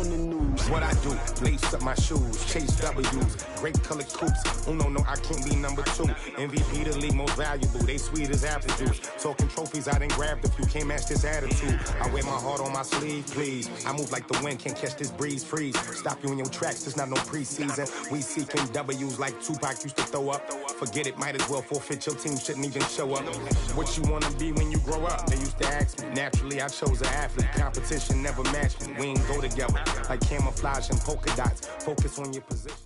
on the news. What I do, lace up my shoes, chase W's, great colored coops. Uno, no, I can't be number 2. MVP the league, most valuable. They sweet as apple juice. Talking trophies, I done grabbed a few. Can't match this attitude. I wear my heart on my sleeve, please. I move like the wind, can't catch this breeze, freeze. Stop you in your tracks, there's not no preseason. We seeking W's like Tupac used to throw up. Forget it, might as well forfeit. Your team shouldn't even show up. What you wanna be when you grow up? They used to ask me. Naturally, I chose an athlete. Competition never matched me. We ain't go together like camouflage and polka dots. Focus on your position.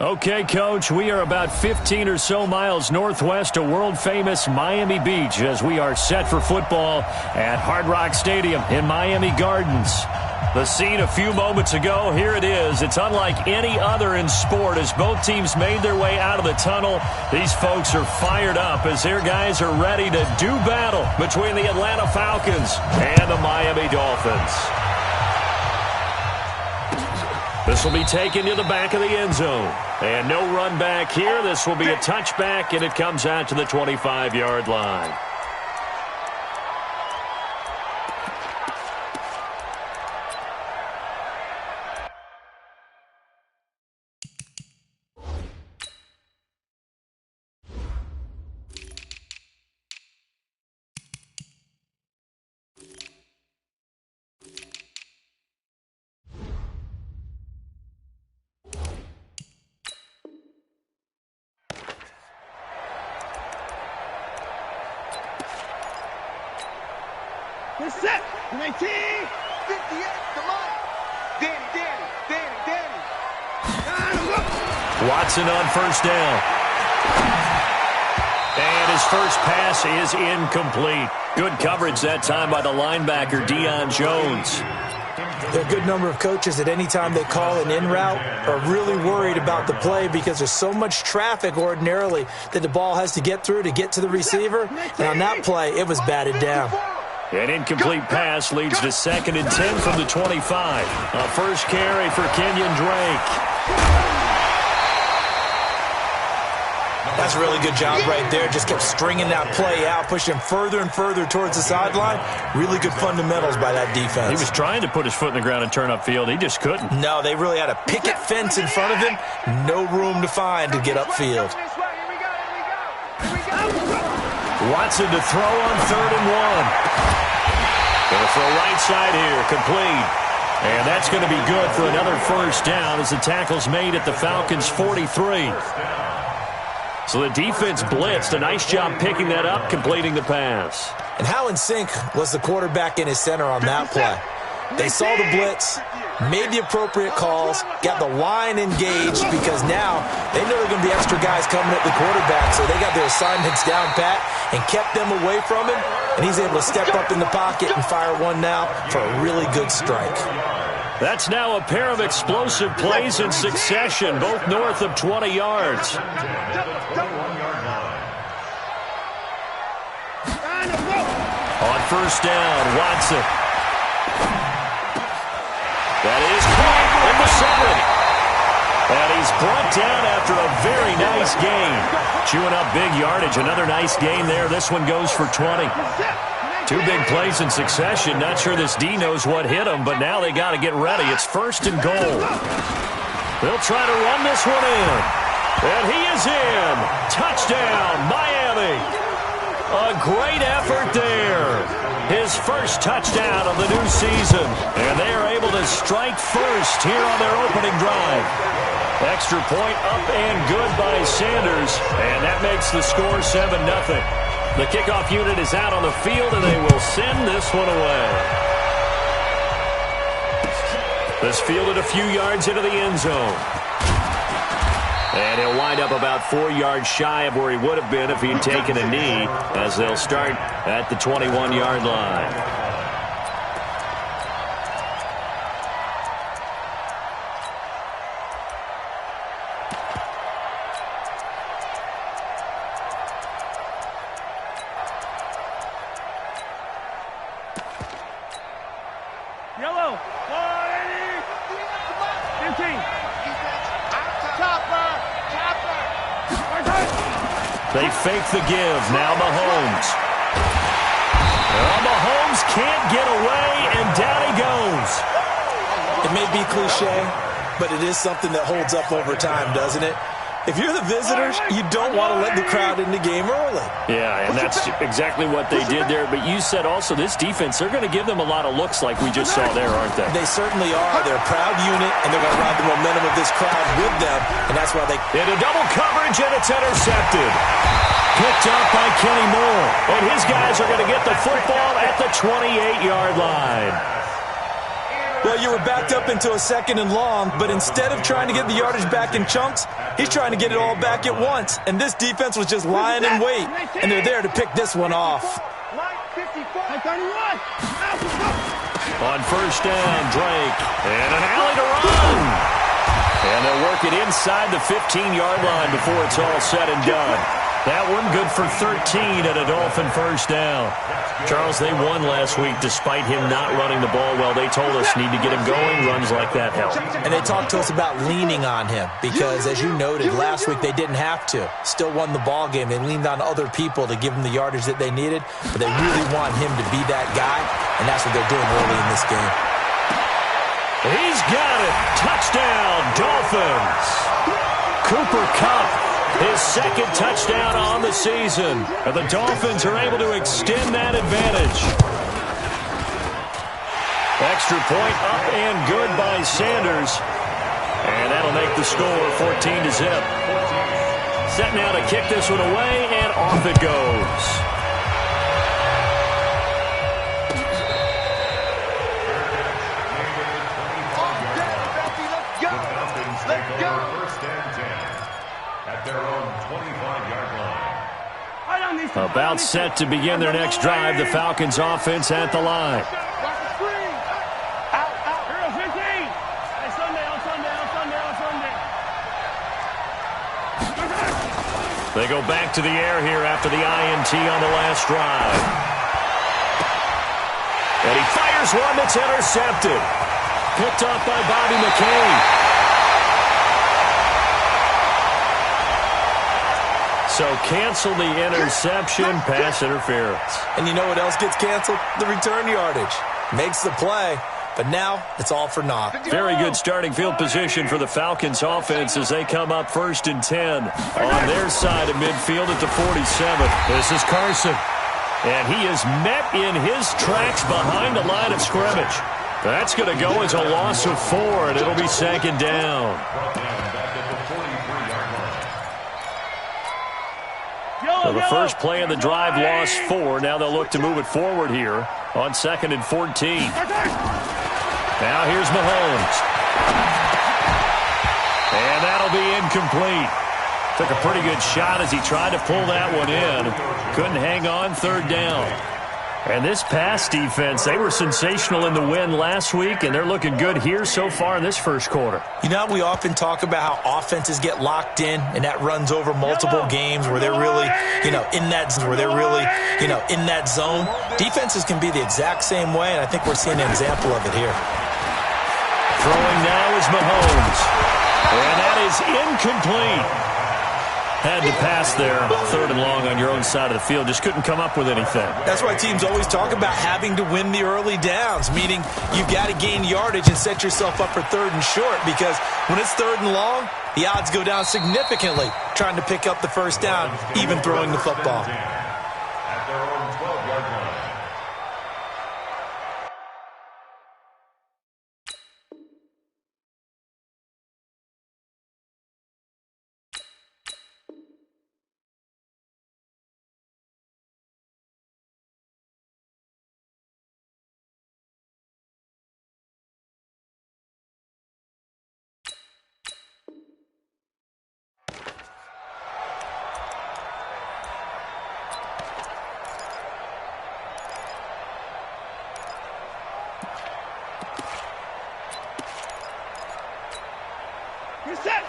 Okay, Coach, we are about 15 or so miles northwest of world-famous Miami Beach as we are set for football at Hard Rock Stadium in Miami Gardens. The scene a few moments ago, here it is. It's unlike any other in sport as both teams made their way out of the tunnel. These folks are fired up as their guys are ready to do battle between the Atlanta Falcons and the Miami Dolphins. This will be taken to the back of the end zone. And no run back here. This will be a touchback, and it comes out to the 25-yard line. We're set. 19, 58, come on. Danny. Watson on first down. And his first pass is incomplete. Good coverage that time by the linebacker, Deion Jones. There are a good number of coaches at any time they call an in route are really worried about the play because there's so much traffic ordinarily that the ball has to get through to get to the receiver. And on that play, it was batted down. An incomplete pass leads to 2nd and 10 from the 25. A first carry for Kenyon Drake. That's a really good job right there. Just kept stringing that play out, pushing him further and further towards the sideline. Really good fundamentals by that defense. He was trying to put his foot in the ground and turn upfield. He just couldn't. No, they really had a picket fence in front of him. No room to find to get upfield. Watson to throw on 3rd and 1. Gonna throw right side here, complete. And that's going to be good for another first down as the tackle's made at the Falcons' 43. So the defense blitzed. A nice job picking that up, completing the pass. And how in sync was the quarterback in his center on that play? They saw the blitz, made the appropriate calls, got the line engaged because now they know there are going to be extra guys coming at the quarterback, so they got their assignments down pat and kept them away from him, and he's able to step up in the pocket and fire one now for a really good strike. That's now a pair of explosive plays in succession, both north of 20 yards. On first down, Watson. That is caught in the 7. And he's brought down after a very nice gain. Chewing up big yardage. Another nice gain there. This one goes for 20. 2 big plays in succession. Not sure this D knows what hit him, but now they got to get ready. It's 1st and goal. They'll try to run this one in. And he is in. Touchdown, Miami. A great effort there. His first touchdown of the new season. And they are able to strike first here on their opening drive. Extra point up and good by Sanders. And that makes the score 7-0. The kickoff unit is out on the field, and they will send this one away. This fielded a few yards into the end zone. And he'll wind up about 4 yards shy of where he would have been if he'd taken a knee, as they'll start at the 21-yard line. Yellow. 15. They fake the give. Now Mahomes. Well, Mahomes can't get away, and down he goes. It may be cliche, but it is something that holds up over time, doesn't it? If you're the visitors, you don't want to let the crowd in the game early. Yeah, and that's exactly what they did there. But you said also this defense, they're going to give them a lot of looks like we just saw there, aren't they? They certainly are. They're a proud unit, and they're going to ride the momentum of this crowd with them, and that's why they... Into double coverage, and it's intercepted. Picked up by Kenny Moore. And his guys are going to get the football at the 28-yard line. Well, you were backed up into a 2nd and long, but instead of trying to get the yardage back in chunks, he's trying to get it all back at once. And this defense was just lying in wait, and they're there to pick this one off. On first down, Drake. And an alley to run. And they'll work it inside the 15-yard line before it's all said and done. That one good for 13 at a Dolphin first down. Charles, they won last week despite him not running the ball well. They told us need to get him going. Runs like that help. And they talked to us about leaning on him because, as you noted, last week they didn't have to. Still won the ball game. They leaned on other people to give them the yardage that they needed. But they really want him to be that guy, and that's what they're doing early in this game. He's got it. Touchdown, Dolphins. Cooper Kupp, his 2nd touchdown on the season. And the Dolphins are able to extend that advantage. Extra point up and good by Sanders. And that'll make the score 14-0. Set now to kick this one away, and off it goes. About set to begin their next drive. The Falcons offense at the line. They go back to the air here after the INT on the last drive. And he fires one that's intercepted. Picked up by Bobby McCain. So cancel the interception, pass interference. And you know what else gets canceled? The return yardage. Makes the play, but now it's all for naught. Very good starting field position for the Falcons offense as they come up 1st and 10 on their side of midfield at the 47. This is Carson. And he is met in his tracks behind the line of scrimmage. That's going to go as a loss of 4, and it'll be 2nd down. So the first play of the drive lost 4. Now they'll look to move it forward here on 2nd and 14. Now here's Mahomes. And that'll be incomplete. Took a pretty good shot as he tried to pull that one in. Couldn't hang on, 3rd down. And this pass defense, they were sensational in the win last week, and they're looking good here so far in this first quarter. You know, we often talk about how offenses get locked in, and that runs over multiple games where they're really, in that zone. Defenses can be the exact same way, and I think we're seeing an example of it here. Throwing now is Mahomes. And that is incomplete. Had to pass there, 3rd and long on your own side of the field. Just couldn't come up with anything. That's why teams always talk about having to win the early downs, meaning you've got to gain yardage and set yourself up for 3rd and short, because when it's 3rd and long, the odds go down significantly trying to pick up the first down, even throwing the football.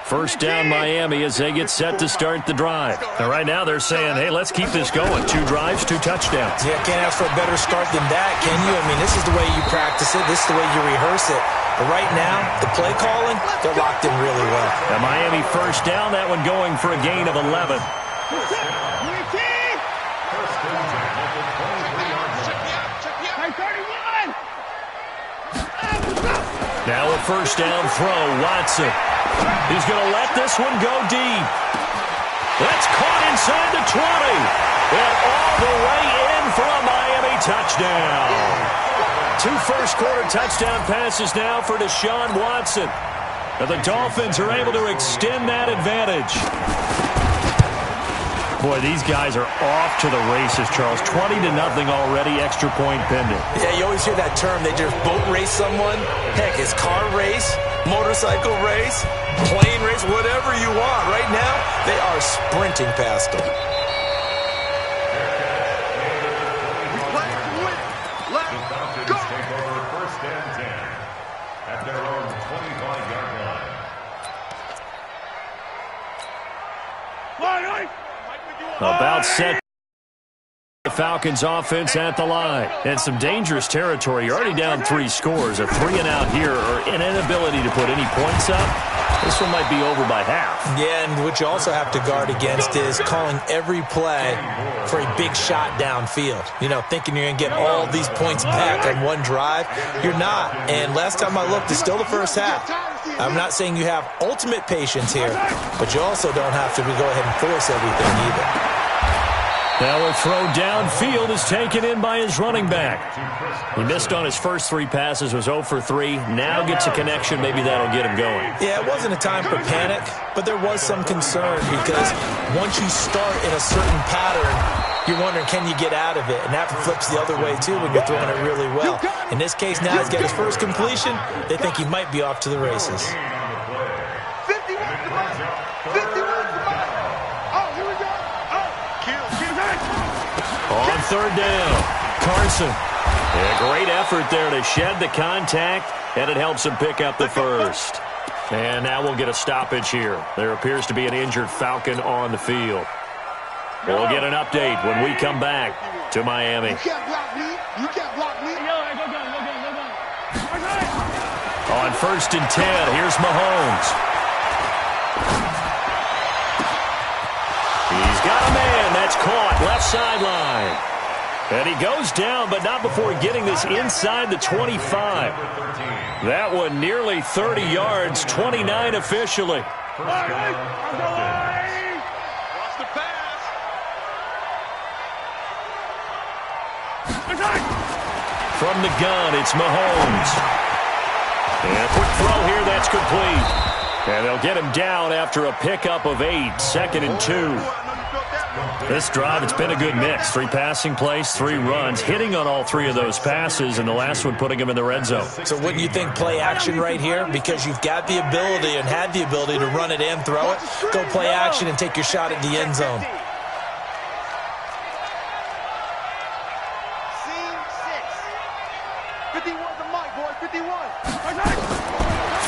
First down Miami as they get set to start the drive. Now right now they're saying, hey, let's keep this going. 2 drives, 2 touchdowns. Yeah, can't ask for a better start than that, can you? I mean, this is the way you practice it. This is the way you rehearse it. But right now, the play calling, they're locked in really well. Now Miami first down, that one going for a gain of 11. Now a first down throw, Watson. He's going to let this one go deep. That's caught inside the 20. And all the way in for a Miami touchdown. 2 first-quarter touchdown passes now for Deshaun Watson. And the Dolphins are able to extend that advantage. Boy, these guys are off to the races, Charles. 20-0 already, extra point pending. Yeah, you always hear that term. They just boat race someone. Heck, it's car race, motorcycle race, plane race, whatever you want. Right now, they are sprinting past them. About set. The Falcons offense at the line. And some dangerous territory. You're already down 3 scores. A 3-and-out here or an inability to put any points up. This one might be over by half. Yeah, and what you also have to guard against is calling every play for a big shot downfield. You know, thinking you're going to get all these points back on one drive. You're not. And last time I looked, it's still the first half. I'm not saying you have ultimate patience here, but you also don't have to go ahead and force everything either. Now a throw downfield is taken in by his running back. He missed on his first 3 passes, was 0 for 3. Now gets a connection. Maybe that'll get him going. Yeah, it wasn't a time for panic, but there was some concern because once you start in a certain pattern, you're wondering, can you get out of it? And that flips the other way, too, when you're throwing it really well. In this case, now he's got his first completion. They think he might be off to the races. 51. Oh, here we go. On third down, Carson. A great effort there to shed the contact, and it helps him pick up the first. And now we'll get a stoppage here. There appears to be an injured Falcon on the field. We'll get an update when we come back to Miami. You can't block me. You can't block me. On 1st and 10, here's Mahomes. He's got a man. That's caught left sideline. And he goes down, but not before getting this inside the 25. That one nearly 30 yards, 29 officially. From the gun, it's Mahomes. And a quick throw here, that's complete. And they'll get him down after a pickup of 8, 2nd and 2. This drive, it's been a good mix. 3 passing plays, 3 runs, hitting on all 3 of those passes, and the last one putting him in the red zone. So wouldn't you think play action right here? Because you've got the ability and had the ability to run it and throw it. Go play action and take your shot at the end zone.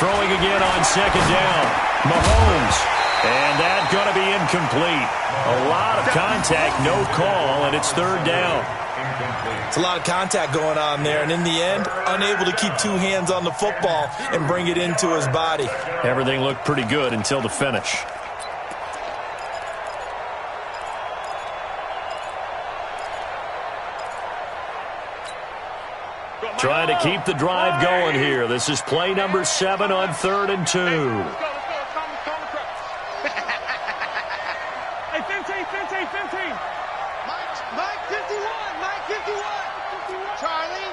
Throwing again on 2nd down. Mahomes. And that's going to be incomplete. A lot of contact, no call, and it's 3rd down. It's a lot of contact going on there, and in the end, unable to keep 2 hands on the football and bring it into his body. Everything looked pretty good until the finish. Trying to keep the drive going here. This is play number 7 on 3rd and 2. Hey, 15. Mike 51. Charlie.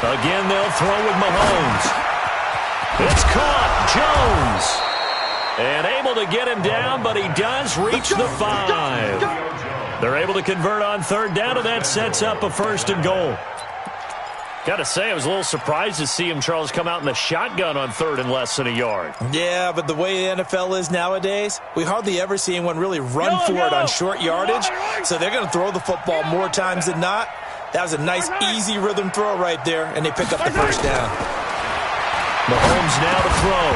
Again, they'll throw with Mahomes. It's caught. Jones. And able to get him down, but he does reach the 5. They're able to convert on 3rd down, and that sets up a 1st and goal. Got to say, I was a little surprised to see him, Charles, come out in the shotgun on 3rd and less than a yard. Yeah, but the way the NFL is nowadays, we hardly ever see anyone really run for it on short yardage, so they're going to throw the football more times than not. That was a nice, easy rhythm throw right there, and they pick up the 1st down. Mahomes now to throw,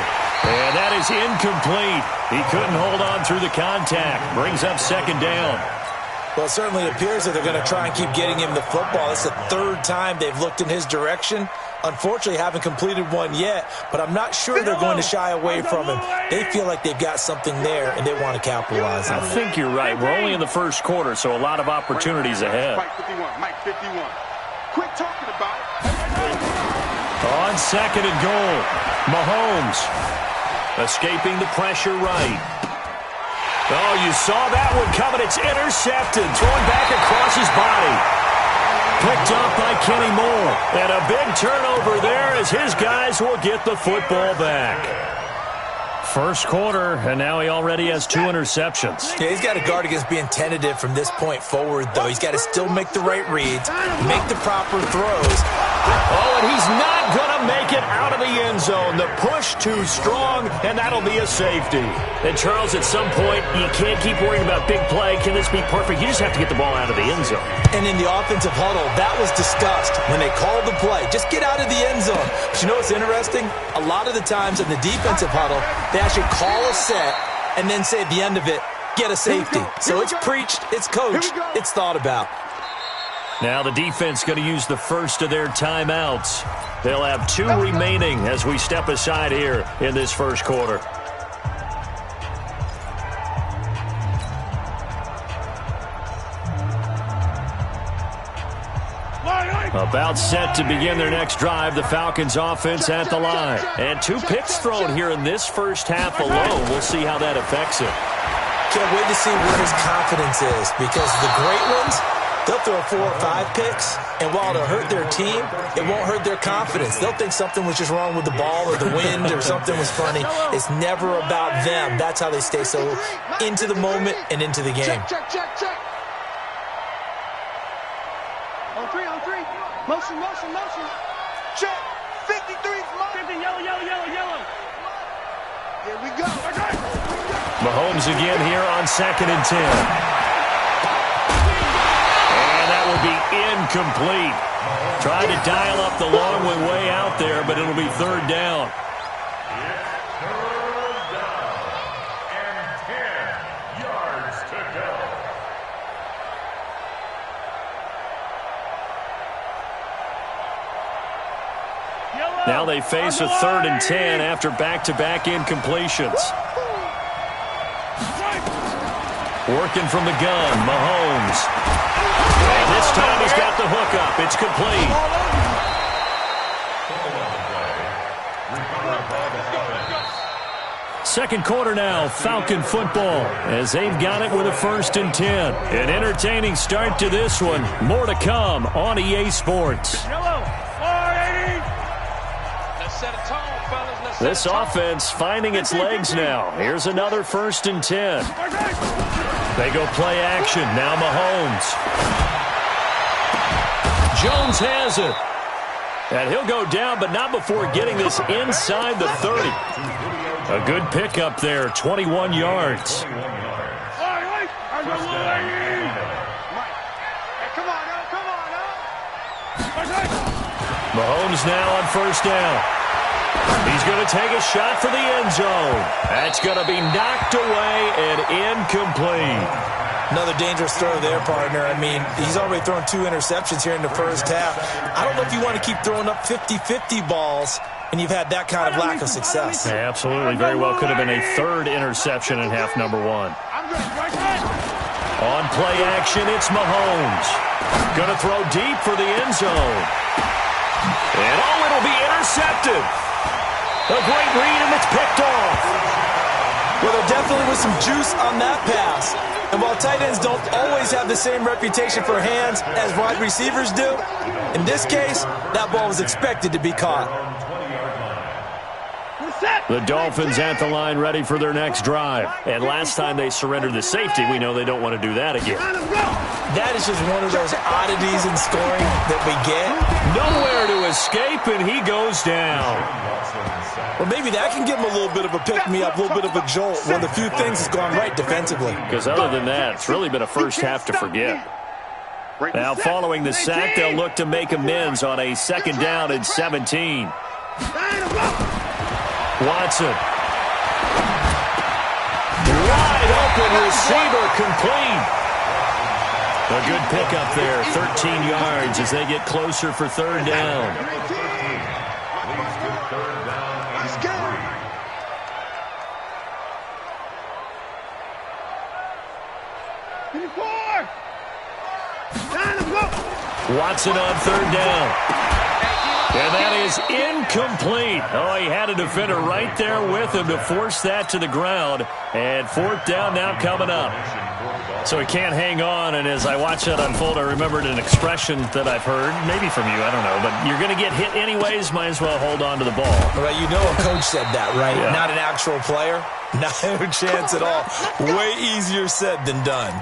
and that is incomplete. He couldn't hold on through the contact. Brings up 2nd down. Well, it certainly appears that they're going to try and keep getting him the football. It's the 3rd time they've looked in his direction. Unfortunately, haven't completed one yet, but I'm not sure they're going to shy away from him. They feel like they've got something there, and they want to capitalize on it. I think you're right. We're only in the 1st quarter, so a lot of opportunities ahead. Mike 51. Quit talking about it. On second and goal, Mahomes escaping the pressure right. Oh, you saw that one coming. It's intercepted. Throwing back across his body. Picked up by Kenny Moore. And a big turnover there as his guys will get the football back. First quarter, and now he already has 2 interceptions. Yeah, he's got to guard against being tentative from this point forward, though. He's got to still make the right reads, make the proper throws. Oh, and he's not going to make it out of the end zone. The push too strong, and that'll be a safety. And, Charles, at some point, you can't keep worrying about big play. Can this be perfect? You just have to get the ball out of the end zone. And in the offensive huddle, that was discussed when they called the play. Just get out of the end zone. But you know what's interesting? A lot of the times in the defensive huddle, they actually call a set and then say at the end of it, get a safety. So it's preached, it's coached, it's thought about. Now the defense going to use the first of their timeouts. They'll have 2 remaining as we step aside here in this first quarter. About set to begin their next drive, the Falcons offense at the line. And 2 picks thrown here in this first half alone. We'll see how that affects him. Can't wait to see where his confidence is, because the great ones, they'll throw 4 or 5 picks, and while it'll hurt their team, it won't hurt their confidence. They'll think something was just wrong with the ball or the wind or something was funny. It's never about them. That's how they stay so into the moment and into the game. Check. On 3. Motion. Check. 53's motion. 50, yellow. Here we go. Mahomes again here on 2nd and 10. And that will be incomplete. Tried to dial up the long way out there, but it'll be 3rd down. Now they face a 3rd and 10 after back-to-back incompletions. Working from the gun, Mahomes. And this time he's got the hookup. It's complete. Second quarter now, Falcon football, as they've got it with a 1st and 10. An entertaining start to this one. More to come on EA Sports. This offense finding its legs now. Here's another 1st and 10. They go play action. Now Mahomes. Jones has it. And he'll go down, but not before getting this inside the 30. A good pickup there, 21 yards. Mahomes now on 1st down. He's going to take a shot for the end zone. That's going to be knocked away and incomplete. Another dangerous throw there, partner. I mean, he's already thrown 2 interceptions here in the first half. I don't know if you want to keep throwing up 50-50 balls when you've had that kind of lack of success. Yeah, absolutely. Very well could have been a 3rd interception in half number 1. On play action, it's Mahomes. Going to throw deep for the end zone. And it'll be intercepted. A great read, and it's picked off. Well, there definitely was some juice on that pass. And while tight ends don't always have the same reputation for hands as wide receivers do, in this case, that ball was expected to be caught. The Dolphins at the line ready for their next drive. And last time they surrendered the safety, we know they don't want to do that again. That is just one of those oddities in scoring that we get. Nowhere to escape, and he goes down. Well, maybe that can give him a little bit of a pick-me-up, a little bit of a jolt. One of the few things that's gone right defensively. Because other than that, it's really been a first half to forget. Now, following the sack, they'll look to make amends on a 2nd down and 17. Watson. Wide open receiver, complete. A good pickup there, 13 yards as they get closer for 3rd down. Watson on third down. And that is incomplete. Oh, he had a defender right there with him to force that to the ground. And fourth down now coming up. So he can't hang on, and as I watch that unfold, I remembered an expression that I've heard, maybe from you, I don't know, but you're going to get hit anyways, might as well hold on to the ball. Well, you know a coach said that, right? Yeah. Not an actual player. Not a chance at all. Way easier said than done.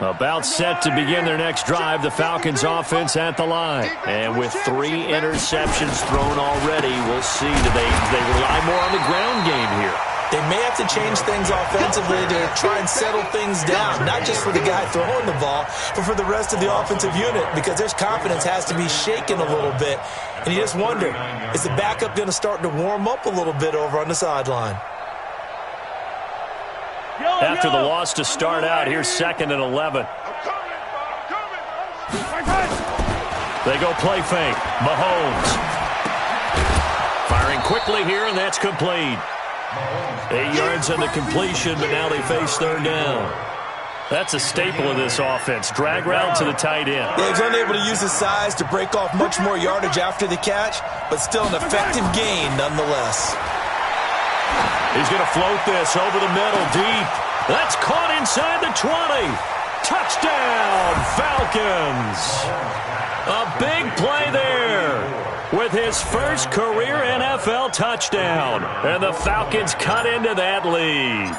About set to begin their next drive, the Falcons offense at the line. And with 3 interceptions thrown already, we'll see. Do they rely more on the ground game here? They may have to change things offensively to try and settle things down, not just for the guy throwing the ball, but for the rest of the offensive unit, because their confidence has to be shaken a little bit. And you just wonder, is the backup going to start to warm up a little bit over on the sideline? After the loss to start out, here's 2nd and 11. They go play fake. Mahomes. Firing quickly here, and that's complete. 8 yards on the completion, but now they face third down. That's a staple of this offense. Drag route to the tight end. Yeah, he's unable to use his size to break off much more yardage after the catch, but still an effective gain nonetheless. He's going to float this over the middle, deep. That's caught inside the 20. Touchdown, Falcons. A big play there with his first career NFL touchdown. And the Falcons cut into that lead.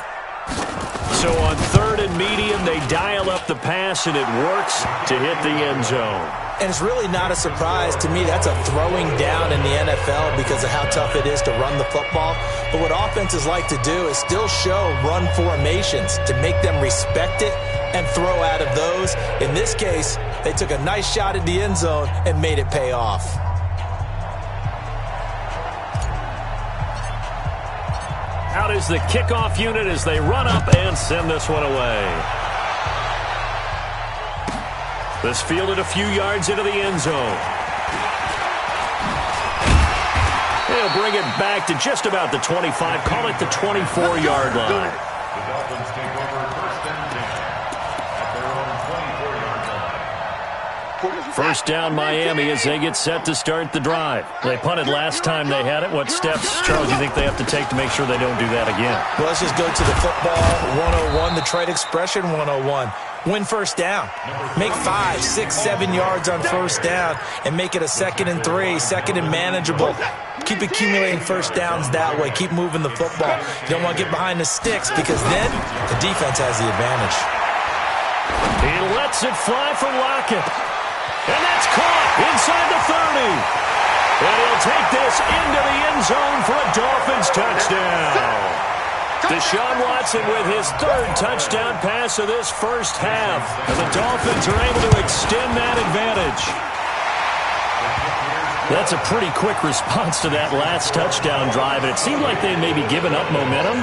So on 3rd and medium, they dial up the pass, and it works to hit the end zone. And it's really not a surprise to me. That's a throwing down in the NFL because of how tough it is to run the football. But what offenses like to do is still show run formations to make them respect it and throw out of those. In this case, they took a nice shot at the end zone and made it pay off. Out is the kickoff unit as they run up and send this one away. This fielded a few yards into the end zone. He'll bring it back to just about the 25. Call it the 24-yard line. The Dolphins take over 1st and 10 at their own 24-yard line. First down, Miami, as they get set to start the drive. They punted last time they had it. What steps, Charles, do you think they have to take to make sure they don't do that again? Well, let's just go to the football 101, the trade expression 101. Win first down. Make 5, 6, 7 yards on first down and make it a 2nd and 3, 2nd and manageable. Keep accumulating first downs that way. Keep moving the football. You don't want to get behind the sticks because then the defense has the advantage. He lets it fly from Lockett. And that's caught inside the 30. And he'll take this into the end zone for a Dolphins touchdown. Deshaun Watson with his 3rd touchdown pass of this first half. And the Dolphins are able to extend that advantage. That's a pretty quick response to that last touchdown drive. And it seemed like they may be giving up momentum.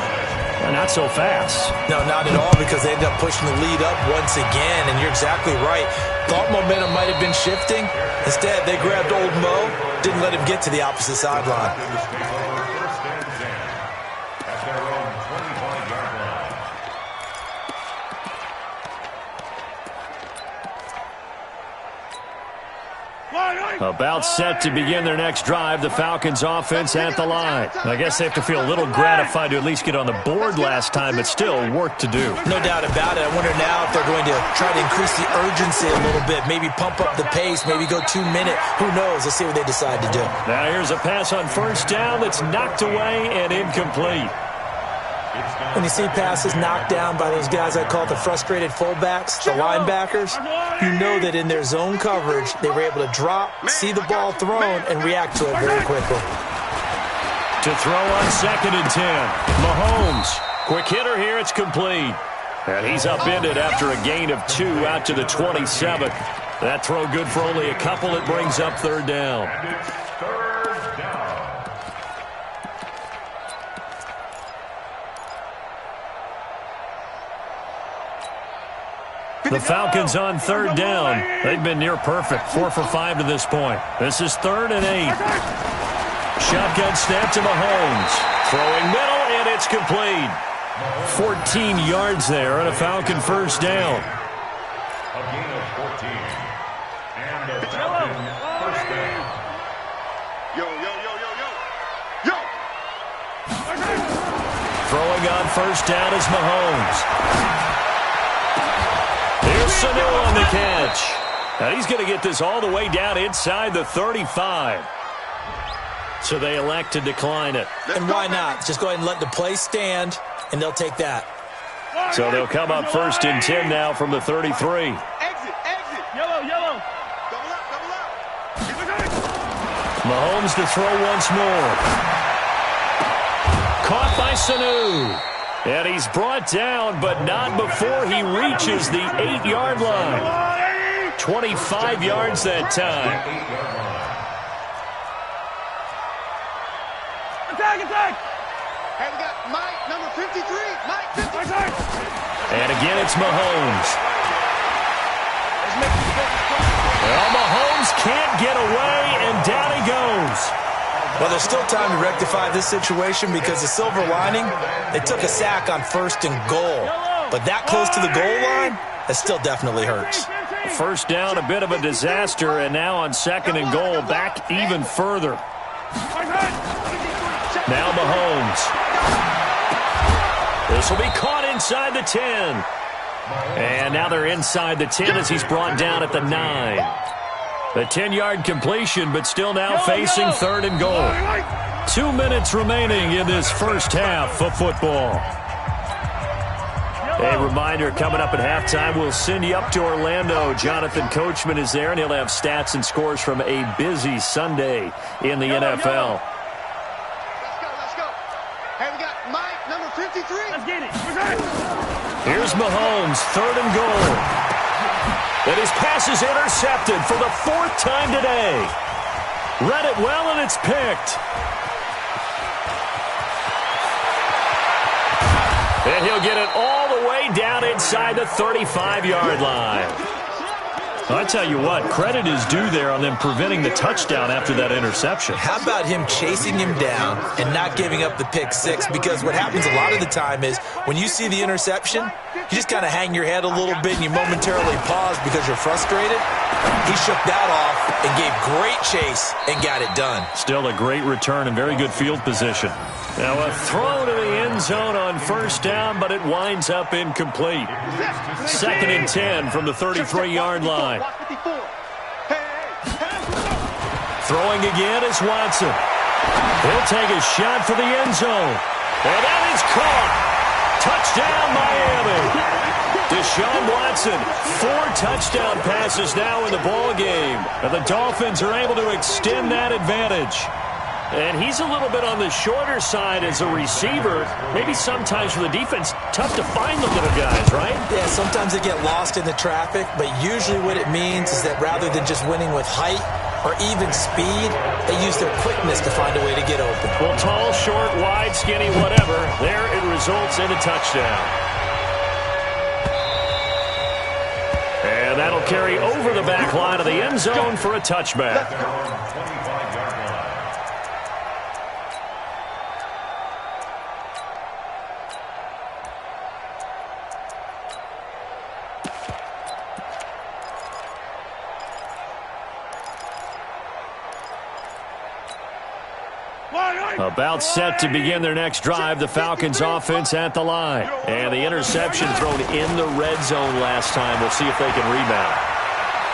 Not so fast. No, not at all, because they ended up pushing the lead up once again. And you're exactly right. Thought momentum might have been shifting. Instead, they grabbed old Mo, didn't let him get to the opposite sideline. About set to begin their next drive, the Falcons offense at the line. I guess they have to feel a little gratified to at least get on the board last time, but still work to do. No doubt about it. I wonder now if they're going to try to increase the urgency a little bit, maybe pump up the pace, maybe go 2-minute. Who knows? Let's see what they decide to do. Now here's a pass on first down that's knocked away and incomplete. When you see passes knocked down by those guys I call the frustrated fullbacks, the linebackers, you know that in their zone coverage, they were able to drop, see the ball thrown, and react to it very quickly. To throw on 2nd and 10. Mahomes. Quick hitter here, it's complete. And he's upended after a gain of 2 out to the 27. That throw good for only a couple. It brings up 3rd down. The Falcons on 3rd down. They've been near perfect. 4 for 5 to this point. This is 3rd and 8. Shotgun snap to Mahomes. Throwing middle, and it's complete. 14 yards there and a Falcon first down. A gain of 14. And a Falcon first down. Yo, yo, yo, yo, yo. Yo! Throwing on first down is Mahomes. Here's Sanu on the catch. Now he's going to get this all the way down inside the 35. So they elect to decline it. And why not? Just go ahead and let the play stand, and they'll take that. So they'll come up first and 10 now from the 33. Exit, exit. Yellow, yellow. Double up, double up. Mahomes to throw once more. Caught by Sanu. And he's brought down, but not before he reaches the 8-yard line. 25 yards that time. Attack, attack. Hey, we got Mike, number 53. Mike, 53. And again, it's Mahomes. Well, Mahomes can't get away, and down he goes. Well, there's still time to rectify this situation because the silver lining, they took a sack on first and goal. But that close to the goal line, that still definitely hurts. First down, a bit of a disaster, and now on second and goal, back even further. Now Mahomes. This will be caught inside the 10. And now they're inside the 10 as he's brought down at the 9. The 10-yard completion, but still now facing third and goal. 2 minutes remaining in this first half of football. A reminder, coming up at halftime, we'll send you up to Orlando. Jonathan Coachman is there, and he'll have stats and scores from a busy Sunday in the NFL. Let's go. Hey, we got Mike, number 53. Let's get it. Here's Mahomes, third and goal. And his pass is intercepted for the 4th time today. Read it well, and it's picked. And he'll get it all the way down inside the 35-yard line. I tell you what, credit is due there on them preventing the touchdown after that interception. How about him chasing him down and not giving up the pick six? Because what happens a lot of the time is when you see the interception, you just kind of hang your head a little bit and you momentarily pause because you're frustrated. He shook that off and gave great chase and got it done. Still a great return and very good field position. Now a throw to the end zone on first down, but it winds up incomplete. Second and 10 from the 33-yard line. Throwing again is Watson. He'll take a shot for the end zone. And that is caught. Touchdown, Miami. Deshaun Watson, 4 touchdown passes now in the ball game. And the Dolphins are able to extend that advantage. And he's a little bit on the shorter side as a receiver. Maybe sometimes for the defense, tough to find the little guys, right? Yeah, sometimes they get lost in the traffic, but usually what it means is that rather than just winning with height or even speed, they use their quickness to find a way to get open. Well, tall, short, wide, skinny, whatever, there it results in a touchdown. And that'll carry over the back line of the end zone for a touchback. About set to begin their next drive, the Falcons offense at the line. And the interception thrown in the red zone last time. We'll see if they can rebound.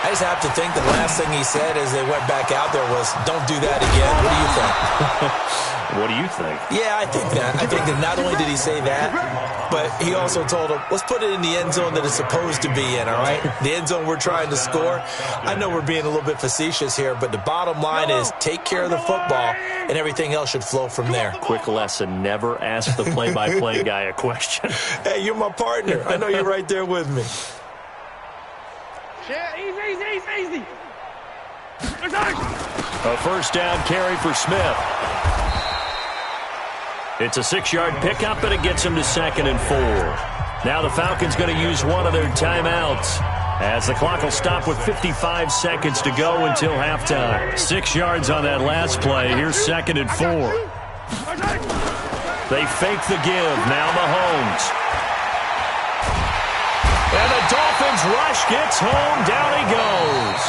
I just have to think the last thing he said as they went back out there was, don't do that again. What do you think? What do you think? Yeah, I think that. I think that not only did he say that, but he also told him, let's put it in the end zone that it's supposed to be in, all right? The end zone we're trying to score. I know we're being a little bit facetious here, but the bottom line is take care of the football, and everything else should flow from there. Quick lesson, never ask the play-by-play guy a question. Hey, you're my partner. I know you're right there with me. Easy. A first down carry for Smith. It's a 6-yard pickup, and it gets him to 2nd and 4. Now the Falcons going to use one of their timeouts as the clock will stop with 55 seconds to go until halftime. 6 yards on that last play. Here's 2nd and 4. They fake the give. Now Mahomes. And the Dolphins rush gets home. Down he goes.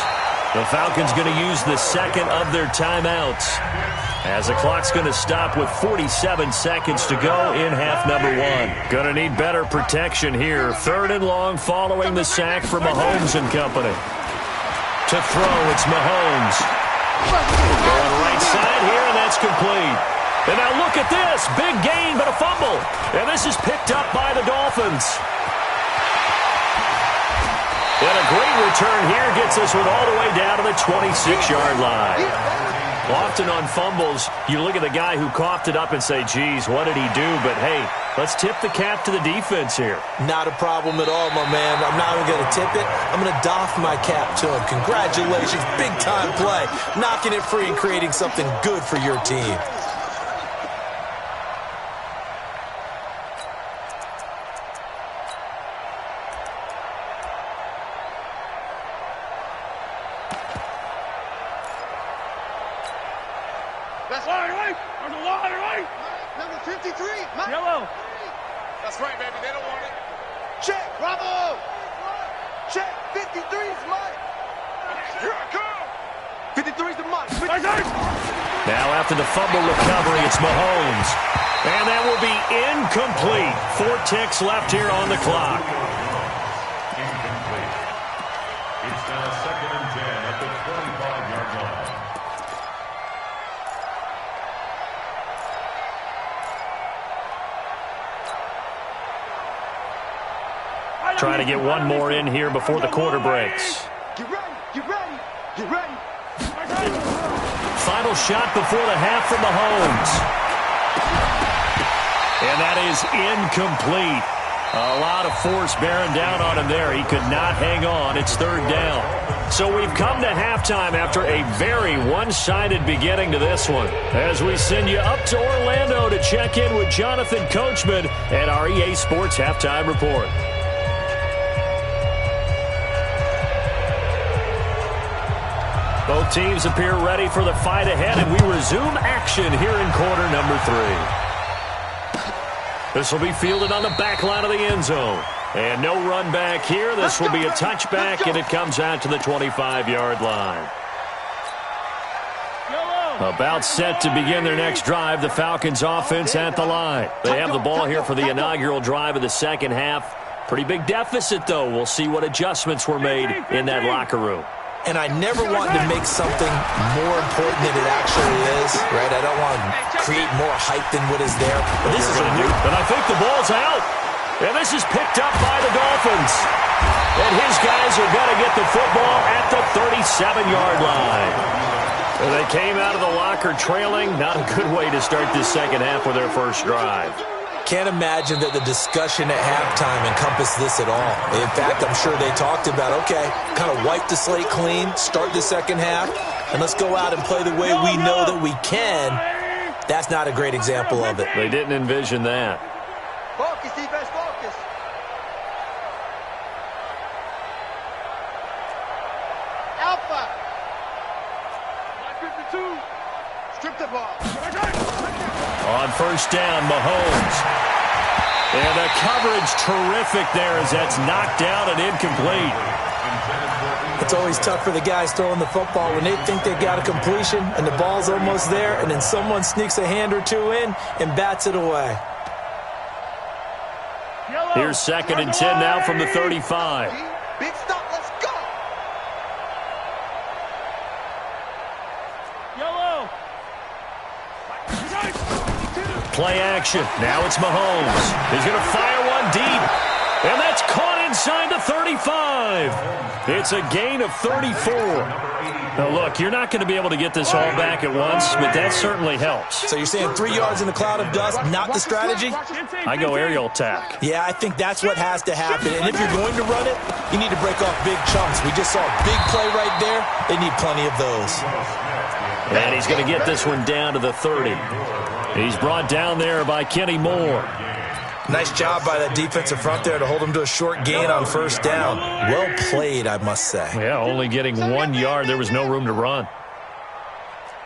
The Falcons going to use the second of their timeouts, as the clock's going to stop with 47 seconds to go in half number one. Going to need better protection here. 3rd and long following the sack for Mahomes and company. To throw, it's Mahomes. Going right side here, and that's complete. And now look at this. Big gain, but a fumble. And this is picked up by the Dolphins. And a great return here gets this one all the way down to the 26-yard line. Often on fumbles, you look at the guy who coughed it up and say, geez, what did he do? But, hey, let's tip the cap to the defense here. Not a problem at all, my man. I'm not even going to tip it. I'm going to doff my cap to him. Congratulations, big-time play. Knocking it free and creating something good for your team. That's right. On the line, right. Number 53, Mike. Yellow. That's right, baby. They don't want it. Check, Bravo. Check, 53's Mike. Here I come. 53's the Mike. Now after the fumble recovery, it's Mahomes. And that will be incomplete. 4 ticks left here on the clock. Incomplete. It's now 2nd and 10 at the 25-yard line. Trying to get one more in here before the quarter breaks. Get ready. Get ready. Get ready. Final shot before the half from Mahomes. And that is incomplete. A lot of force bearing down on him there. He could not hang on. It's 3rd down. So we've come to halftime after a very one-sided beginning to this one, as we send you up to Orlando to check in with Jonathan Coachman at our EA Sports Halftime Report. Both teams appear ready for the fight ahead, and we resume action here in quarter number 3. This will be fielded on the back line of the end zone. And no run back here. This will be a touchback, and it comes out to the 25-yard line. About set to begin their next drive, the Falcons offense at the line. They have the ball here for the inaugural drive of the second half. Pretty big deficit, though. We'll see what adjustments were made in that locker room. And I never want to make something more important than it actually is, right? I don't want to create more hype than what is there. But this is a new... And I think the ball's out. And this is picked up by the Dolphins. And his guys are going to get the football at the 37-yard line. And they came out of the locker trailing. Not a good way to start this second half with their first drive. Can't imagine that the discussion at halftime encompassed this at all. In fact, I'm sure they talked about, okay, kind of wipe the slate clean, start the second half, and let's go out and play the way we know that we can. That's not a great example of it. They didn't envision that. Focus, defense, focus. Alpha. 52. Strip the ball. On first down, Mahomes. And the coverage terrific there as that's knocked down and incomplete. It's always tough for the guys throwing the football when they think they got a completion and the ball's almost there, and then someone sneaks a hand or two in and bats it away. Here's 2nd and 10 now from the 35. Big stop, let's go. Yellow. Play action. Now it's Mahomes. He's going to fire one deep. And that's caught inside the 35. It's a gain of 34. Now, look, you're not going to be able to get this all back at once, but that certainly helps. So you're saying 3 yards in the cloud of dust, not the strategy? I go aerial attack. Yeah, I think that's what has to happen. And if you're going to run it, you need to break off big chunks. We just saw a big play right there. They need plenty of those. And he's going to get this one down to the 30. He's brought down there by Kenny Moore. Nice job by that defensive front there to hold him to a short gain on first down. Well played, I must say. Yeah, only getting 1 yard. There was no room to run.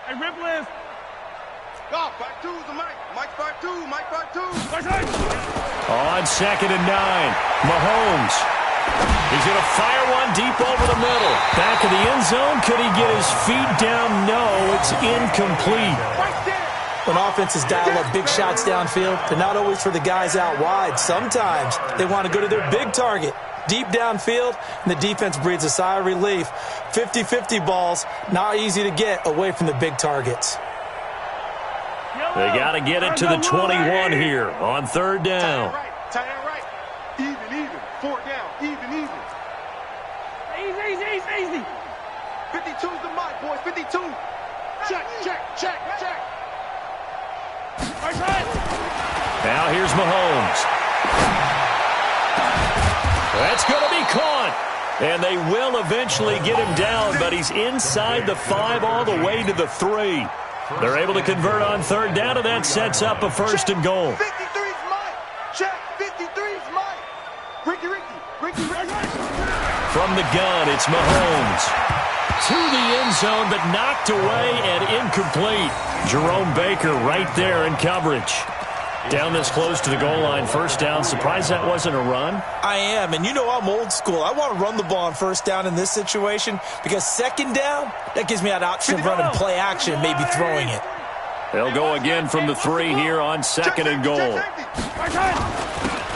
Hey, rip list. Go, 5-2's the Mike. Mike 5-2, Mike 5-2. On 2nd and 9, Mahomes. He's going to fire one deep over the middle. Back of the end zone. Could he get his feet down? No, it's incomplete. When offenses dial up big shots downfield, they're not always for the guys out wide. Sometimes they want to go to their big target, deep downfield, and the defense breathes a sigh of relief. 50-50 balls, not easy to get away from the big targets. They got to get it to the 21 here on 3rd down. Tie it right. Even. 4th down. Even. Easy. 52's the Mike, boys. 52. Check. Now here's Mahomes. That's going to be caught. And they will eventually get him down, but he's inside the 5 all the way to the 3. They're able to convert on 3rd down, and that sets up a 1st and goal. 53's Mike. Check. 53's Mike. Ricky. From the gun, it's Mahomes. To the end zone, but knocked away and incomplete. Jerome Baker right there in coverage. Down this close to the goal line, 1st down. Surprised that wasn't a run? I am, and you know I'm old school. I want to run the ball on 1st down in this situation because 2nd down, that gives me an option of running play action, maybe throwing it. They'll go again from the 3 here on 2nd and goal.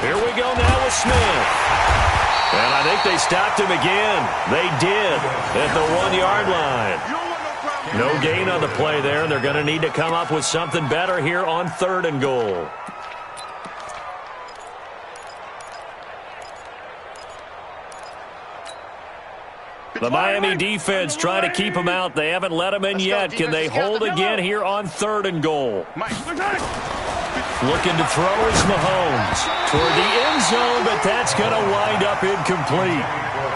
Here we go now with Smith. And I think they stopped him again. They did at the 1-yard line. No gain on the play there. They're going to need to come up with something better here on 3rd and goal. The Miami defense trying to keep him out. They haven't let him in yet. Can they hold again here on 3rd and goal? Looking to throw is Mahomes toward the end zone, but that's going to wind up incomplete.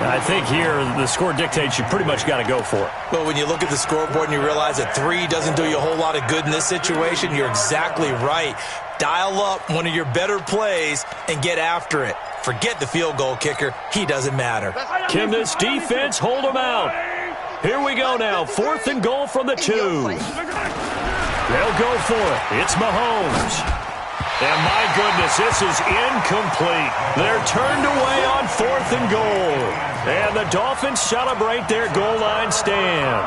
I think here the score dictates you pretty much got to go for it. Well, when you look at the scoreboard and you realize that 3 doesn't do you a whole lot of good in this situation, you're exactly right. Dial up one of your better plays and get after it. Forget the field goal kicker. He doesn't matter. Can this defense hold him out? Here we go now. 4th and goal from the 2. They'll go for it. It's Mahomes. And my goodness, this is incomplete. They're turned away on 4th and goal. And the Dolphins celebrate their goal line stand.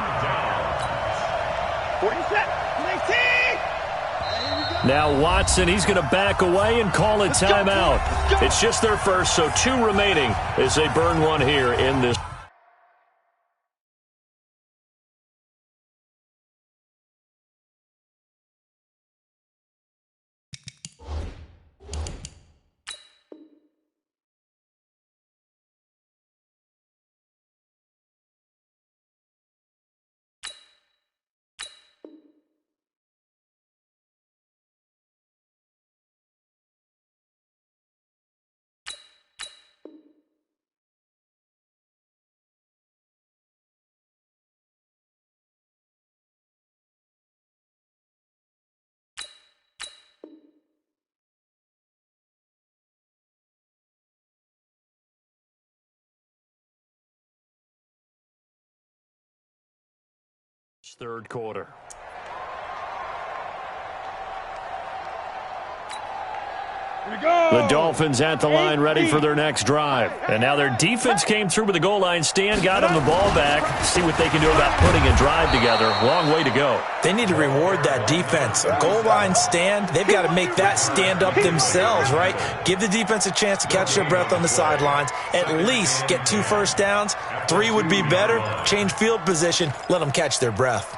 Now Watson, he's going to back away and call a timeout. It's just their first, so 2 remaining as they burn one here in this. Third quarter. The Dolphins at the line ready for their next drive. And now their defense came through with the goal line stand, got them the ball back. See what they can do about putting a drive together. Long way to go. They need to reward that defense. A goal line stand, they've got to make that stand up themselves, right? Give the defense a chance to catch their breath on the sidelines. At least get 2 first downs. 3 would be better. Change field position. Let them catch their breath.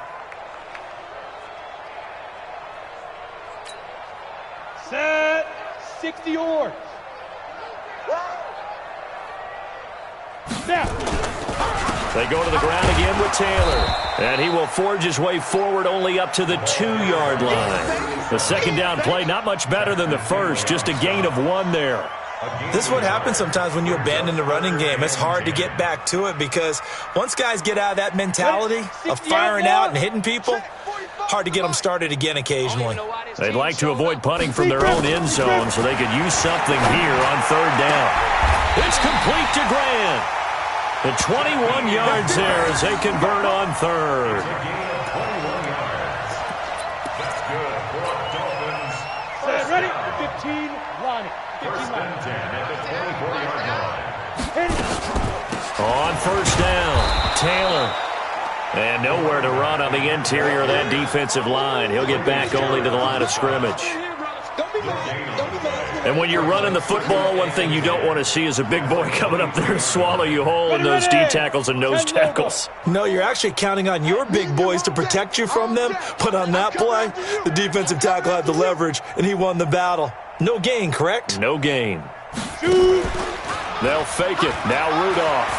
Set. 60 yards. Now. They go to the ground again with Taylor. And he will forge his way forward only up to the 2-yard line. The 2nd down play, not much better than the first. Just a gain of 1 there. This is what happens sometimes when you abandon the running game. It's hard to get back to it because once guys get out of that mentality of firing out and hitting people, hard to get them started again occasionally. They'd like to avoid punting from their own end zone so they could use something here on 3rd down. It's complete to Grant. The 21 yards there as they convert on 3rd. First and 10 at the 24-yard line. On first down, Taylor. And nowhere to run on the interior of that defensive line. He'll get back only to the line of scrimmage. And when you're running the football, one thing you don't want to see is a big boy coming up there and swallow you whole in those D tackles and nose tackles. No, you're actually counting on your big boys to protect you from them. But on that play, the defensive tackle had the leverage, and he won the battle. No gain, correct? No gain. They'll fake it. Now Rudolph.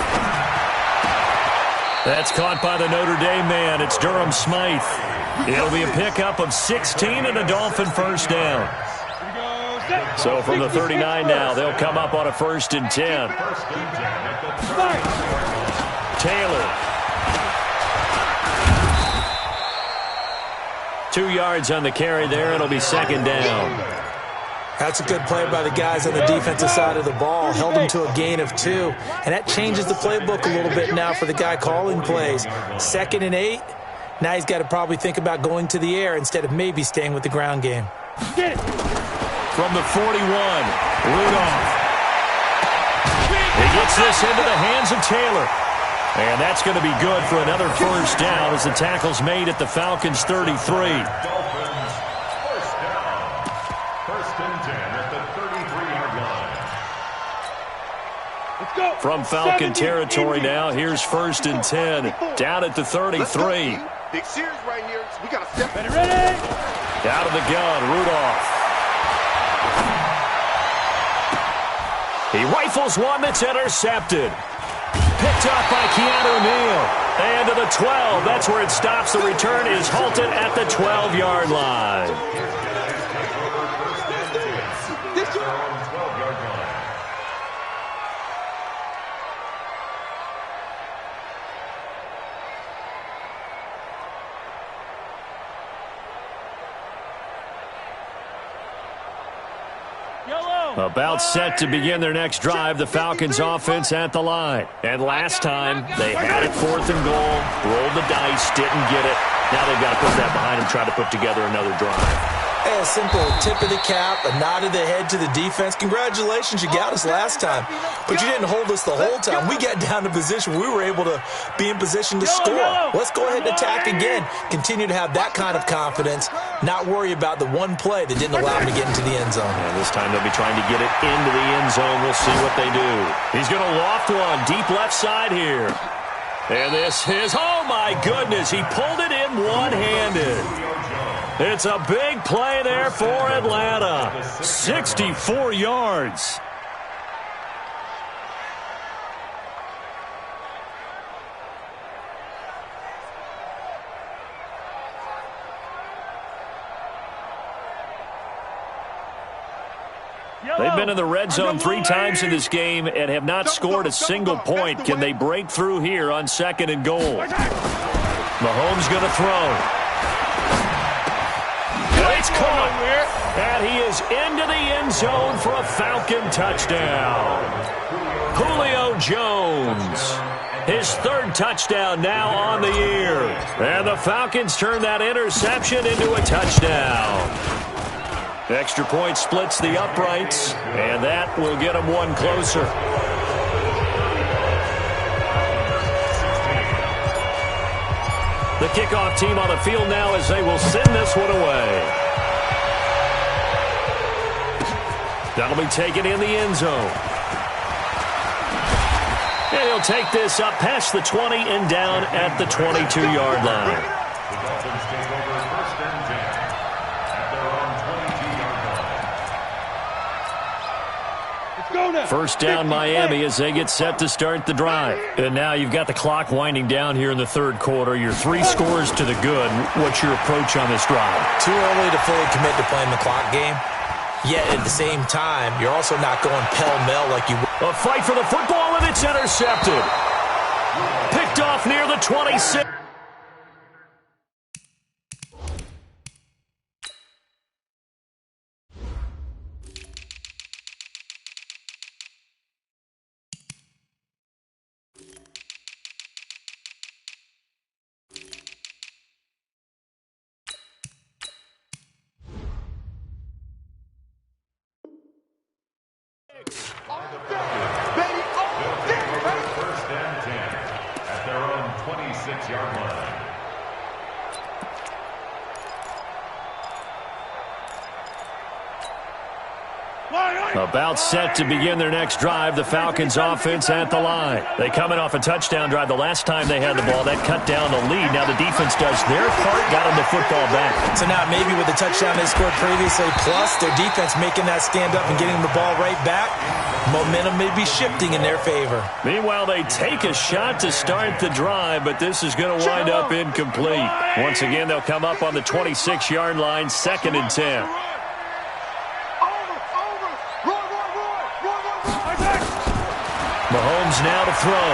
That's caught by the Notre Dame man. It's Durham Smythe. It'll be a pickup of 16 and a Dolphin first down. So from the 39 now, they'll come up on a 1st and 10. Taylor. 2 yards on the carry there. It'll be 2nd down. That's a good play by the guys on the defensive side of the ball. Held them to a gain of 2. And that changes the playbook a little bit now for the guy calling plays. 2nd and 8. Now he's got to probably think about going to the air instead of maybe staying with the ground game. Get it. From the 41, Rudolph. He gets this into the hands of Taylor. And that's going to be good for another first down as the tackle's made at the Falcons' 33. Dolphins, first down. 1st and 10 at the 33-yard line. Let's go. From Falcon territory now, here's 1st and 10. Down at the 33. Big series right here. We got to step in. Ready? Out of the gun, Rudolph. He rifles one that's intercepted. Picked up by Keanu Neal. And to the 12. That's where it stops. The return is halted at the 12-yard line. About set to begin their next drive, the Falcons offense at the line. And last time, they had it 4th and goal, rolled the dice, didn't get it. Now they've got to put that behind them, try to put together another drive. A simple tip of the cap, a nod of the head to the defense. Congratulations, you got us last time. But you didn't hold us the whole time. We got down to position. We were able to be in position to score. Let's go ahead and attack again. Continue to have that kind of confidence. Not worry about the one play that didn't allow them to get into the end zone. And this time they'll be trying to get it into the end zone. We'll see what they do. He's going to loft one deep left side here. And this is, oh my goodness, he pulled it in one-handed. It's a big play there for Atlanta. 64 yards. They've been in the red zone 3 times in this game and have not scored a single point. Can they break through here on 2nd and goal? Mahomes going to throw. It's caught. And he is into the end zone for a Falcon touchdown. Julio Jones. His 3rd touchdown now on the year. And the Falcons turn that interception into a touchdown. Extra point splits the uprights, and that will get them one closer. The kickoff team on the field now as they will send this one away. That'll be taken in the end zone. And he'll take this up past the 20 and down at the 22-yard line. The Dolphins take over 1st and 10 at their own 22-yard line. Let's go now. First down Miami as they get set to start the drive. And now you've got the clock winding down here in the 3rd quarter. Your 3 scores to the good. What's your approach on this drive? Too early to fully commit to playing the clock game. Yet at the same time, you're also not going pell-mell like you would. A fight for the football, and it's intercepted. Picked off near the 26. About set to begin their next drive, the Falcons offense at the line. They come in off a touchdown drive the last time they had the ball. That cut down the lead. Now the defense does their part, got them the football back. So now maybe with the touchdown they scored previously, plus their defense making that stand up and getting the ball right back, momentum may be shifting in their favor. Meanwhile, they take a shot to start the drive, but this is going to wind up incomplete. Once again, they'll come up on the 26-yard line, 2nd and 10. Mahomes now to throw.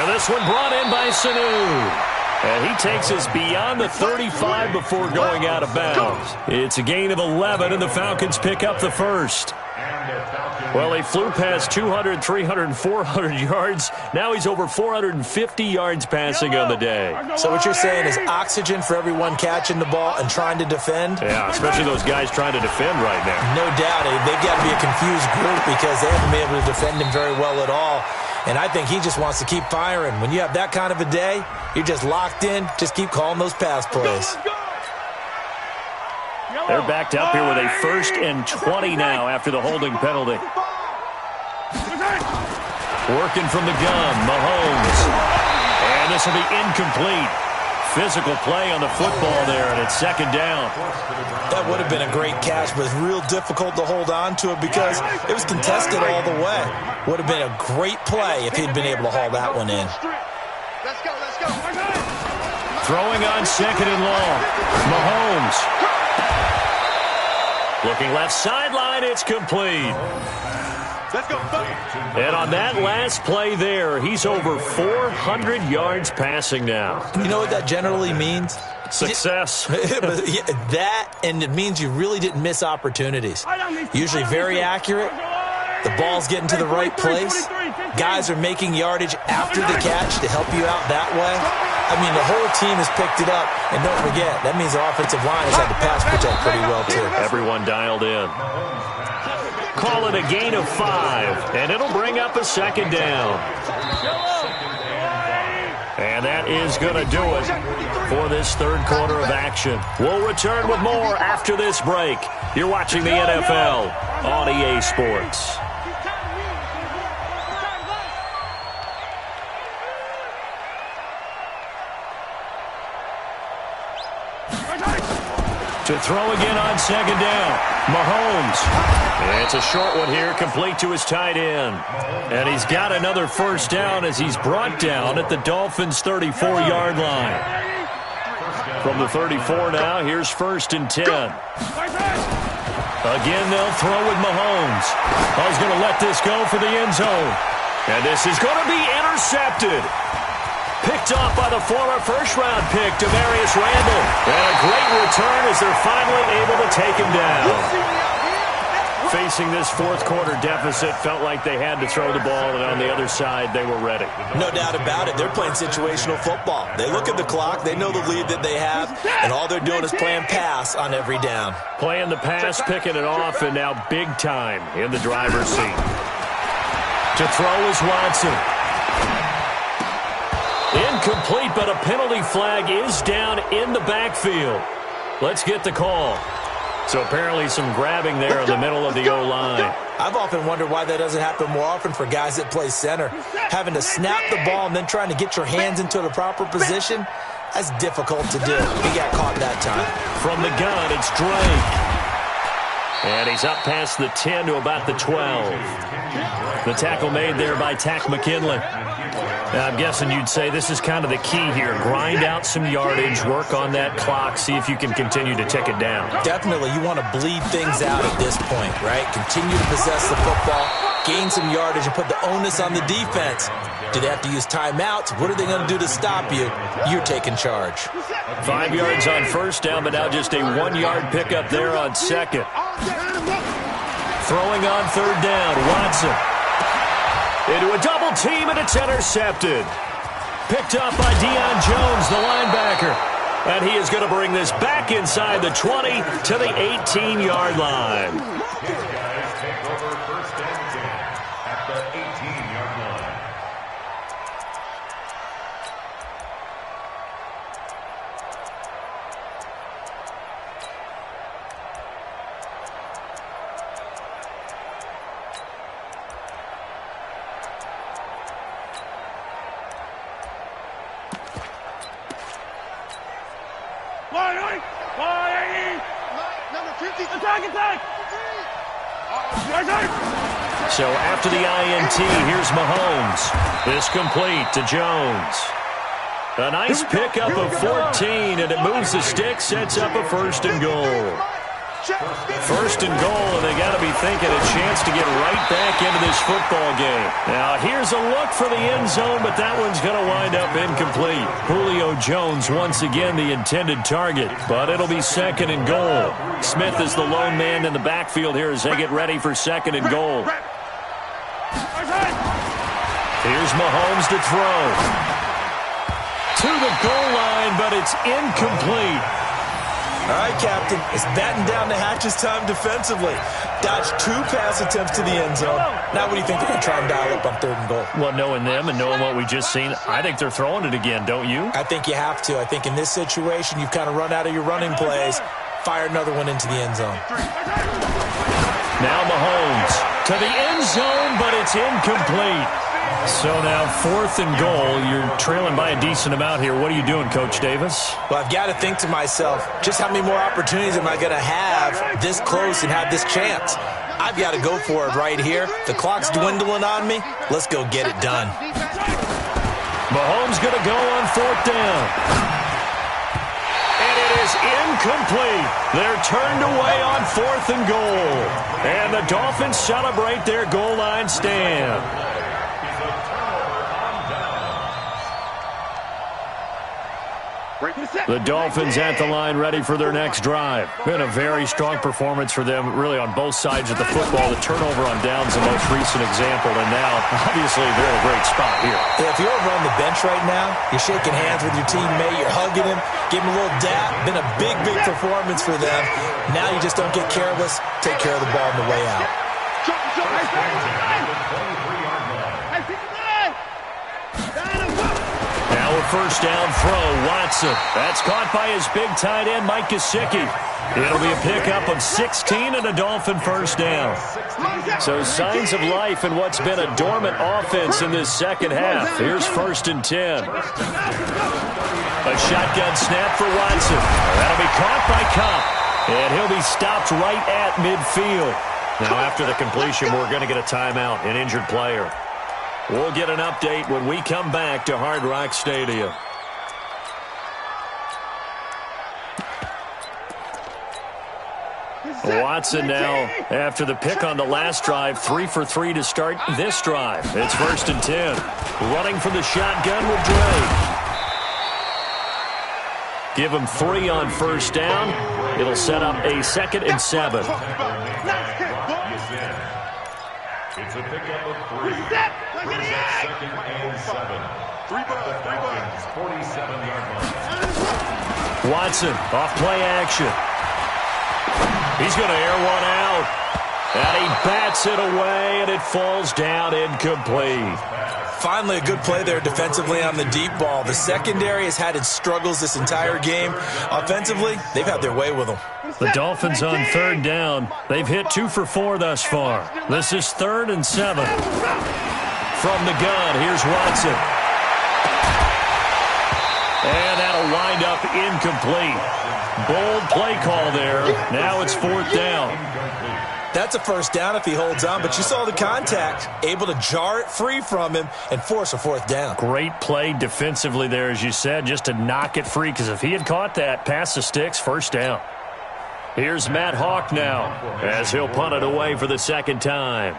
And this one brought in by Sanu. And he takes us beyond the 35 before going out of bounds. It's a gain of 11, and the Falcons pick up the first. Well, he flew past 200, 300, 400 yards. Now he's over 450 yards passing on the day. So what you're saying is oxygen for everyone catching the ball and trying to defend? Yeah, especially those guys trying to defend right now. No doubt. They've got to be a confused group because they haven't been able to defend him very well at all. And I think he just wants to keep firing. When you have that kind of a day, you're just locked in. Just keep calling those pass plays. They're backed up here with a 1st and 20 now after the holding penalty. Working from the gun, Mahomes. And this will be incomplete. Physical play on the football there, and it's 2nd down. That would have been a great catch, but it's real difficult to hold on to it because it was contested all the way. Would have been a great play if he'd been able to haul that one in. Let's go, let's go. Throwing on 2nd and long. Mahomes. Looking left sideline, it's complete. Let's go. And on that last play there, he's over 400 yards passing now. You know what that generally means? Success. That, and it means you really didn't miss opportunities. Usually very accurate. The ball's getting to the right place. Guys are making yardage after the catch to help you out that way. I mean, the whole team has picked it up. And don't forget, that means the offensive line has had to pass protect pretty well, too. Everyone dialed in. Call it a gain of 5, and it'll bring up a 2nd down. And that is going to do it for this 3rd quarter of action. We'll return with more after this break. You're watching the NFL on EA Sports. To throw again on 2nd down. Mahomes. And it's a short one here, complete to his tight end. And he's got another 1st down as he's brought down at the Dolphins' 34-yard line. From the 34 now, here's 1st and 10. Again, they'll throw with Mahomes. He's going to let this go for the end zone. And this is going to be intercepted. Picked off by the former 1st-round pick, Demarius Randall. And a great return as they're finally able to take him down. Facing this 4th quarter deficit, felt like they had to throw the ball, and on the other side, they were ready. No doubt about it. They're playing situational football. They look at the clock, they know the lead that they have, and all they're doing is playing pass on every down. Playing the pass, picking it off, and now big time in the driver's seat. To throw is Watson. Incomplete, but a penalty flag is down in the backfield. Let's get the call. So apparently some grabbing there in the middle of the O-line. I've often wondered why that doesn't happen more often for guys that play center. Having to snap the ball and then trying to get your hands into the proper position, that's difficult to do. He got caught that time. From the gun, it's Drake. And he's up past the 10 to about the 12. The tackle made there by Tack McKinley. Now, I'm guessing you'd say this is kind of the key here. Grind out some yardage, work on that clock, see if you can continue to tick it down. Definitely, you want to bleed things out at this point, right? Continue to possess the football, gain some yardage, and put the onus on the defense. Do they have to use timeouts? What are they going to do to stop you? You're taking charge. 5 yards on 1st down, but now just a 1-yard pickup there on 2nd. Throwing on 3rd down, Watson. Into a double team, and it's intercepted. Picked up by Deion Jones, the linebacker. And he is going to bring this back inside the 20 to the 18-yard line. So after the INT, here's Mahomes. This complete to Jones. A nice pickup of 14, and it moves the stick, sets up a 1st and goal. 1st and goal, and they got to be thinking a chance to get right back into this football game. Now, here's a look for the end zone, but that one's going to wind up incomplete. Julio Jones, once again, the intended target, but it'll be 2nd and goal. Smith is the lone man in the backfield here as they get ready for 2nd and goal. Here's Mahomes to throw. To the goal line, but it's incomplete. All right, Captain, it's batten down the hatches time defensively. Dodged 2 pass attempts to the end zone. Now what do you think they're going to try and dial up on 3rd and goal? Well, knowing them and knowing what we just seen, I think they're throwing it again, don't you? I think you have to. I think in this situation, you've kind of run out of your running plays. Fire another one into the end zone. Now Mahomes to the end zone, but it's incomplete. So now 4th and goal. You're trailing by a decent amount here. What are you doing, Coach Davis? Well, I've got to think to myself, just how many more opportunities am I going to have this close and have this chance? I've got to go for it right here. The clock's dwindling on me. Let's go get it done. Mahomes going to go on 4th down. And it is incomplete. They're turned away on 4th and goal. And the Dolphins celebrate their goal line stand. The Dolphins at the line ready for their next drive. Been a very strong performance for them, really on both sides of the football. The turnover on downs the most recent example, and now, obviously, they're in a great spot here. Yeah, if you're over on the bench right now, you're shaking hands with your teammate, you're hugging him, give him a little dap. Been a big, big performance for them. Now you just don't get careless. Take care of the ball on the way out. Now a 1st down throw, Watson. That's caught by his big tight end, Mike Gesicki. It'll be a pickup of 16 and a Dolphin 1st down. So signs of life in what's been a dormant offense in this 2nd half. Here's 1st and 10. A shotgun snap for Watson. That'll be caught by Kupp. And he'll be stopped right at midfield. Now after the completion, we're going to get a timeout, an injured player. We'll get an update when we come back to Hard Rock Stadium. Watson now, after the pick on the last drive, 3 for 3 to start this drive. It's 1st and 10. Running from the shotgun with Drake. Give him 3 on 1st down. It'll set up a 2nd and 7. It's a pickup of 3. First at 2nd and 7. 47-yard line. Watson off play action. He's going to air one out. And he bats it away, and it falls down incomplete. Finally, a good play there defensively on the deep ball. The secondary has had its struggles this entire game. Offensively, they've had their way with them. The Dolphins on 3rd down. They've hit 2 for 4 thus far. This is 3rd and 7. From the gun, here's Watson. And that'll wind up incomplete. Bold play call there. Now it's 4th down. That's a 1st down if he holds on, but you saw the contact. Able to jar it free from him and force a 4th down. Great play defensively there, as you said, just to knock it free, because if he had caught that, past the sticks, 1st down. Here's Matt Hawk now, as he'll punt it away for the 2nd time.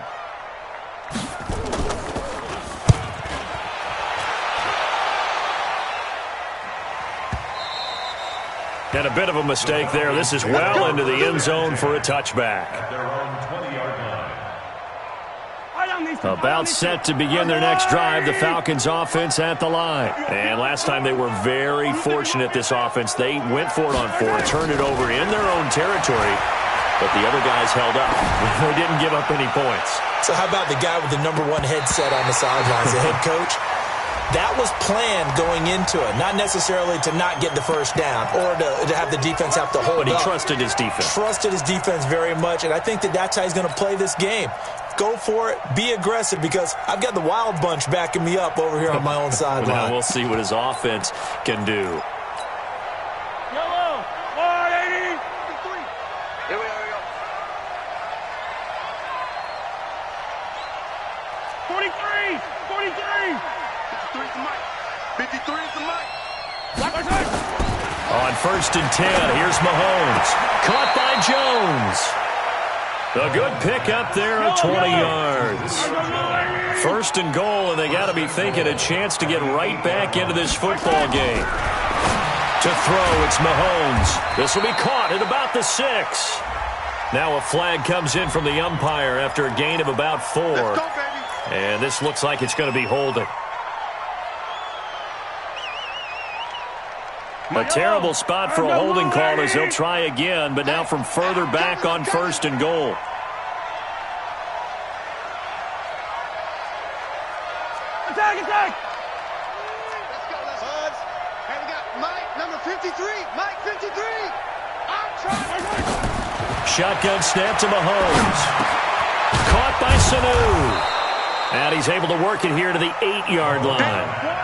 And a bit of a mistake there. This is well into the end zone for a touchback. About set to begin their next drive, the Falcons offense at the line. And last time they were very fortunate, this offense. They went for it on 4, turned it over in their own territory, but the other guys held up. They didn't give up any points. So how about the guy with the #1 headset on the sidelines, the head coach? That was planned going into it, not necessarily to not get the 1st down or to have the defense have to hold up. But he trusted his defense. Trusted his defense very much, and I think that's how he's going to play this game. Go for it. Be aggressive, because I've got the wild bunch backing me up over here on my own sideline. Now we'll see what his offense can do. Yellow, 180. Here we are. 43. 43. 53 is the mic. 53 is the mic. On 1st and 10, here's Mahomes. Caught by Jones. A good pick up there of 20 yards. 1st and goal, and they got to be thinking a chance to get right back into this football game. To throw, it's Mahomes. This will be caught at about the 6. Now a flag comes in from the umpire after a gain of about 4. Let's go, baby. And this looks like it's going to be holding. A terrible spot for a holding call as they'll try again, but now from further back on 1st and goal. Attack, attack! Let's go, let's go. And we got Mike, number 53. Mike, 53. I'm trying. Shotgun snap to Mahomes. Caught by Sanu. And he's able to work it here to the 8-yard line.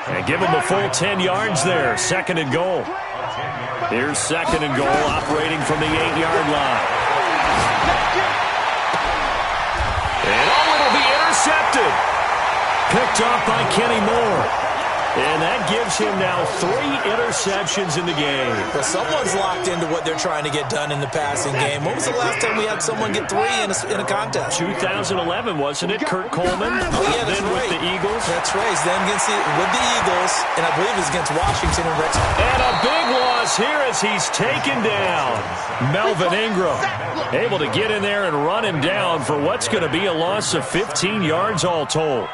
And give him a full 10 yards there. 2nd and goal. Here's 2nd and goal operating from the 8-yard line. And it'll be intercepted. Picked off by Kenny Moore. And that gives him now 3 interceptions in the game. Well, someone's locked into what they're trying to get done in the passing game. When was the last time we had someone get 3 in a contest? 2011, wasn't it? Kurt Coleman? Oh, yeah, that's then right. With the Eagles. That's right. Then with the Eagles, and I believe it was against Washington and Rex. And a big loss here as he's taken down. Melvin Ingram able to get in there and run him down for what's going to be a loss of 15 yards all told.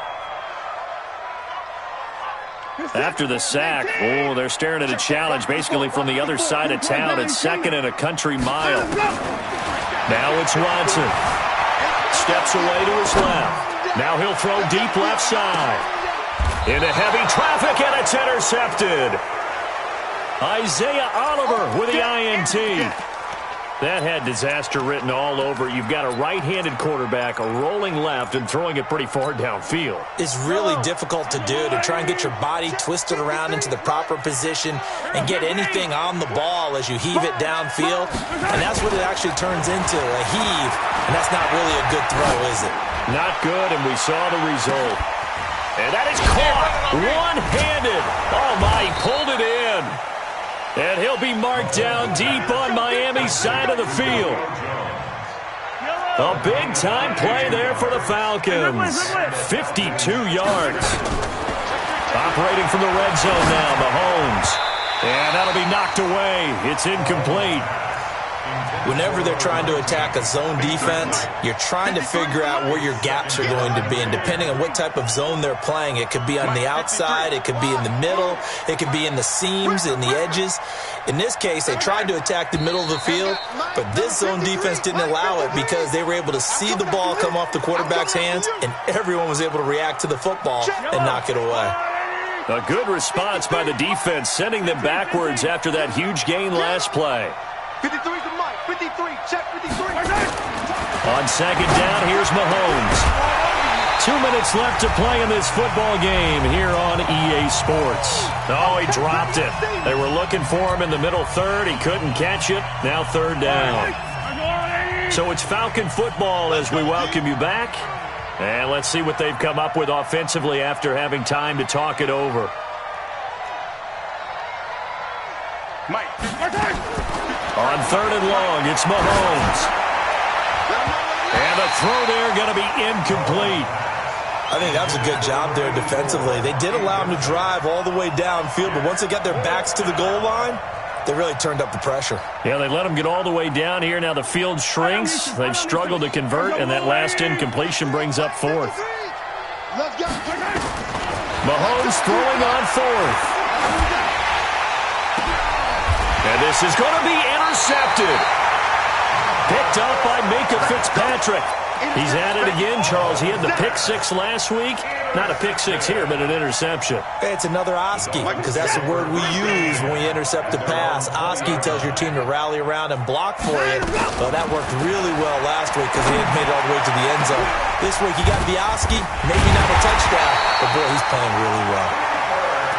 After the sack, they're staring at a challenge basically from the other side of town. It's 2nd and a country mile. Now it's Watson. Steps away to his left. Now he'll throw deep left side. Into heavy traffic, and it's intercepted. Isaiah Oliver with the INT. That had disaster written all over. You've got a right-handed quarterback, a rolling left, and throwing it pretty far downfield. It's really difficult to do, to try and get your body twisted around into the proper position and get anything on the ball as you heave it downfield. And that's what it actually turns into, a heave. And that's not really a good throw, is it? Not good, and we saw the result. And that is caught one-handed. Oh, my, he pulled it in. And he'll be marked down deep on Miami's side of the field. A big-time play there for the Falcons. 52 yards. Operating from the red zone now, Mahomes. And that'll be knocked away. It's incomplete. Whenever they're trying to attack a zone defense, you're trying to figure out where your gaps are going to be. And depending on what type of zone they're playing, it could be on the outside, it could be in the middle, it could be in the seams and the edges. In this case, they tried to attack the middle of the field, but this zone defense didn't allow it because they were able to see the ball come off the quarterback's hands, and everyone was able to react to the football and knock it away. A good response by the defense, sending them backwards after that huge gain last play. 53 is the mic. 53. Check 53. On 2nd down, here's Mahomes. 2 minutes left to play in this football game here on EA Sports. Oh, he dropped it. They were looking for him in the middle third. He couldn't catch it. Now 3rd down. So it's Falcon football as we welcome you back. And let's see what they've come up with offensively after having time to talk it over. Mike. On 3rd and long, it's Mahomes. And the throw there going to be incomplete. I think that was a good job there defensively. They did allow them to drive all the way downfield, but once they got their backs to the goal line, they really turned up the pressure. Yeah, they let them get all the way down here. Now the field shrinks. They've struggled to convert, and that last incompletion brings up 4th. Mahomes throwing on 4th. And this is going to be intercepted. Picked up by Minka Fitzpatrick. He's at it again, Charles. He had the pick 6 last week. Not a pick 6 here, but an interception. It's another Oski, because that's the word we use when we intercept a pass. Oski tells your team to rally around and block for you. Well, that worked really well last week because he had made it all the way to the end zone. This week, he got the Oski, maybe not a touchdown, but boy, he's playing really well.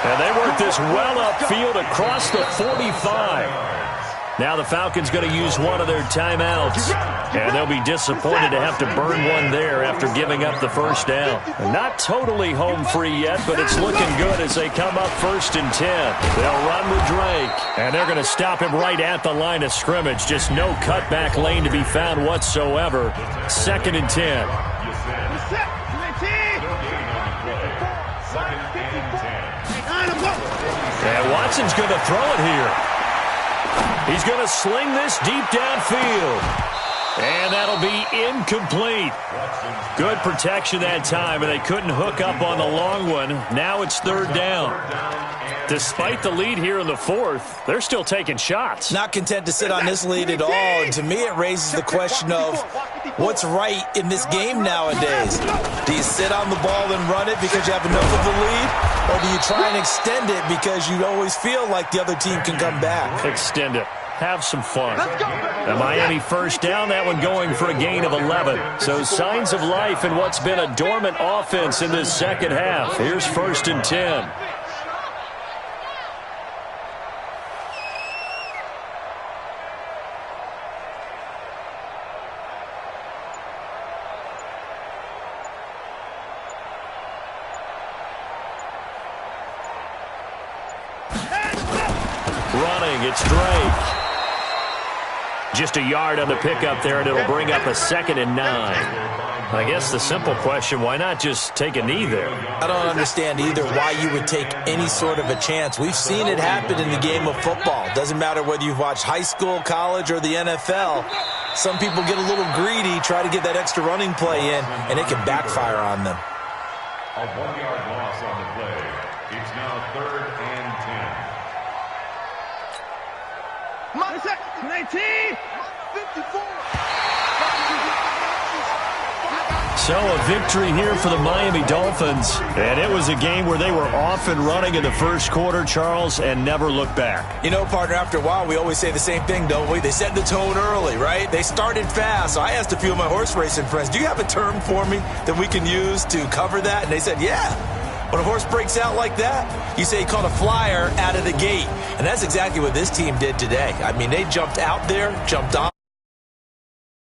And they work this well upfield across the 45. Now the Falcons going to use one of their timeouts. And they'll be disappointed to have to burn one there after giving up the first down. Not totally home free yet, but it's looking good as they come up 1st and 10. They'll run with Drake. And they're going to stop him right at the line of scrimmage. Just no cutback lane to be found whatsoever. 2nd and 10. And Watson's going to throw it here. He's going to sling this deep downfield. And that'll be incomplete. Good protection that time, and they couldn't hook up on the long one. Now it's 3rd down. Despite the lead here in the 4th, they're still taking shots. Not content to sit on this lead at all. And to me, it raises the question of what's right in this game nowadays. Do you sit on the ball and run it because you have enough of a lead? Or do you try and extend it because you always feel like the other team can come back? Extend it. Have some fun. The Miami 1st down, that one going for a gain of 11. So signs of life in what's been a dormant offense in this second half. Here's 1st and 10. Running, it's Drake. Just a yard on the pickup there, and it'll bring up a 2nd and 9. I guess the simple question, why not just take a knee there? I don't understand either why you would take any sort of a chance. We've seen it happen in the game of football. Doesn't matter whether you've watched high school, college, or the NFL. Some people get a little greedy, try to get that extra running play in, and it can backfire on them. A 1-yard loss on the play. It's now 3rd and 10. 19, 54. So a victory here for the Miami Dolphins. And it was a game where they were off and running in the first quarter, Charles, and never looked back. You know, partner, after a while, we always say the same thing, don't we? They set the tone early, right? They started fast. So I asked a few of my horse racing friends, do you have a term for me that we can use to cover that? And they said, yeah. When a horse breaks out like that, you say he caught a flyer out of the gate. And that's exactly what this team did today. I mean, they jumped out there, jumped on.